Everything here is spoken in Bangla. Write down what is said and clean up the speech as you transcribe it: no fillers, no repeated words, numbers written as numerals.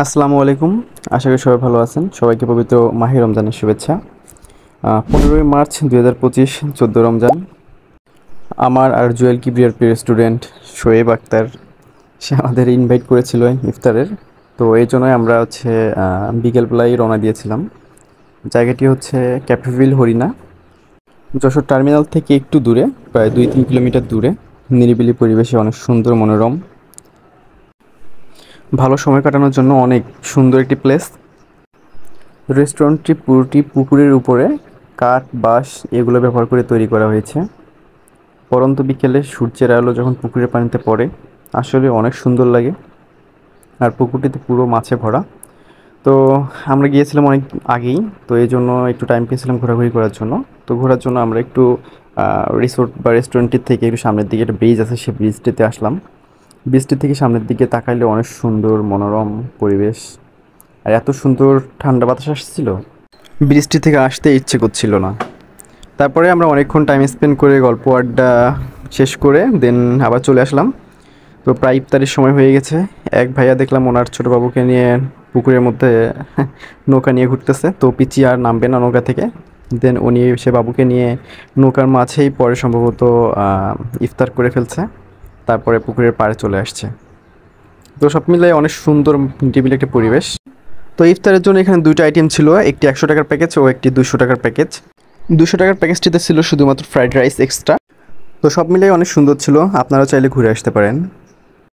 আসসালামু আলাইকুম। আশা করি সবাই ভালো আছেন। সবাইকে পবিত্র মাহে রমজানের শুভেচ্ছা। 15ই মার্চ 2025, 14 রমজান। আমার আর জুয়েল কিবরিয়ার প্রিয় স্টুডেন্ট শোয়েব আক্তার, সে আমাদের ইনভাইট করেছিল ইফতারের। তো এই জন্যই আমরা বিকেলবেলায় রওনা দিয়েছিলাম। জায়গাটি হচ্ছে ক্যাফেভিল হরিণা, যশোর টার্মিনাল থেকে একটু দূরে, প্রায় 2-3 কিলোমিটার দূরে। নিরিবিলি পরিবেশে, অনেক সুন্দর মনোরম, ভালো সময় কাটানোর জন্য অনেক সুন্দর একটি প্লেস। রেস্টুরেন্টটি পুরোটি পুকুরের উপরে কাঠ, বাঁশ এগুলো ব্যবহার করে তৈরি করা হয়েছে। পরন্ত বিকেলে সূর্যের আলো যখন পুকুরের পানিতে পড়ে, আসলে অনেক সুন্দর লাগে। আর পুকুরটিতে পুরো মাছে ভরা। তো আমরা গিয়েছিলাম অনেক আগেই, তো এই জন্য একটু টাইম পেয়েছিলাম ঘোরাঘুরি করার জন্য। তো ঘোরার জন্য আমরা একটু রিসোর্ট বা রেস্টুরেন্টটির থেকে একটু সামনের দিকে একটা ব্রিজ আছে, সেই ব্রিজটিতে আসলাম। ব্রিজটি থেকে সামনের দিকে তাকাইলে অনেক সুন্দর মনোরম পরিবেশ, আর এত সুন্দর ঠান্ডা বাতাস আসছিল, বৃষ্টি থেকে আসতে ইচ্ছে করছিল না। তারপরে আমরা অনেকক্ষণ টাইম স্পেন্ড করে গল্প আড্ডা শেষ করে দেন আবার চলে আসলাম। তো প্রায় ইফতারের সময় হয়ে গেছে। এক ভাইয়া দেখলাম ওনার ছোটো বাবুকে নিয়ে পুকুরের মধ্যে নৌকা নিয়ে ঘুরতেছে। তো পিচি আর নামবে না নৌকা থেকে। দেন উনি সে বাবুকে নিয়ে নৌকার মাঝেই পরে সম্ভবত ইফতার করে ফেলছে, তারপরে পুকুরের পাড়ে চলে আসছে। তো সব মিলিয়ে অনেক সুন্দর নিরিবিলি একটা পরিবেশ। তো ইফতারের জন্য এখানে দুইটা আইটেম ছিল, একটি 100 টাকার প্যাকেজ ও একটি 200 টাকার প্যাকেজ। 200 টাকার প্যাকেজটিতে ছিল শুধুমাত্র ফ্রাইড রাইস এক্সট্রা। তো সব মিলিয়ে অনেক সুন্দর ছিল, আপনারাও চাইলে ঘুরে আসতে পারেন।